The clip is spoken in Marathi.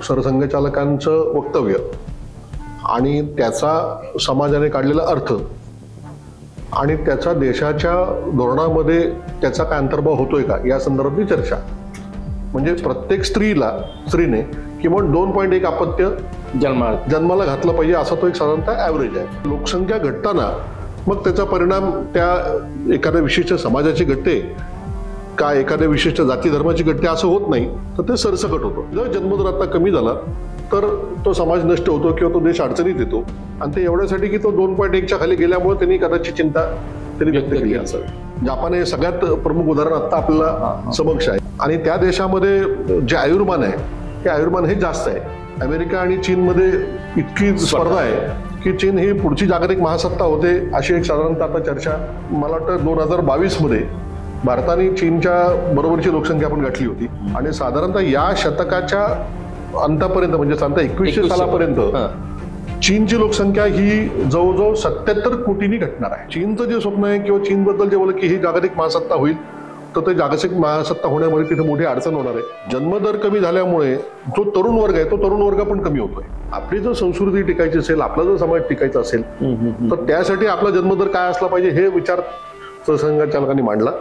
सरसंघचालकांचं वक्तव्य आणि त्याचा समाजाने काढलेला अर्थ आणि त्याचा देशाच्या धोरणामध्ये त्याचा काय अंतर्भाव होतोय का या संदर्भातली चर्चा. म्हणजे प्रत्येक स्त्रीने किमान 2.1 अपत्य जन्माला घातलं पाहिजे असा तो एक साधारणतः ॲव्हरेज आहे. लोकसंख्या घटताना मग त्याचा परिणाम त्या एखाद्या विशिष्ट समाजाची घटते का एखाद्या विशिष्ट जाती धर्माची घटते असं होत नाही, तर ते सरसकट होतं. जर जन्मदर आता कमी झाला तर तो समाज नष्ट होतो किंवा तो देश अडचणीत येतो. आणि ते एवढ्यासाठी की तो 2.1च्या खाली गेल्यामुळे त्यांनी कदाचित चिंता व्यक्त केली असेल. जपान हे सगळ्यात प्रमुख उदाहरण आता आपल्याला समक्ष आहे. आणि त्या देशामध्ये जे आयुर्मान आहे ते आयुर्मान हे जास्त आहे. अमेरिका आणि चीनमध्ये इतकी स्पर्धा आहे की चीन ही पुढची जागतिक महासत्ता होते अशी एक साधारणतः आता चर्चा. मला वाटतं 2022 मध्ये भारताने चीनच्या बरोबरची लोकसंख्या पण गाठली होती. आणि साधारणतः या शतकाच्या अंतापर्यंत म्हणजे साधारणतः 2100 सालापर्यंत चीनची लोकसंख्या ही जवळजवळ 77 कोटींनी घटणार आहे. चीनचं जे स्वप्न आहे किंवा चीनबद्दल जे बोललं की ही जागतिक महासत्ता होईल, तर ते जागतिक महासत्ता होण्यामध्ये तिथे मोठी अडचण होणार आहे. जन्मदर कमी झाल्यामुळे जो तरुण वर्ग आहे तो तरुण वर्ग पण कमी होतोय. आपली जर संस्कृती टिकायची असेल, आपला जर समाज टिकायचा असेल तर त्यासाठी आपला जन्मदर काय असला पाहिजे हे विचार सरसंघचालकांनी मांडला.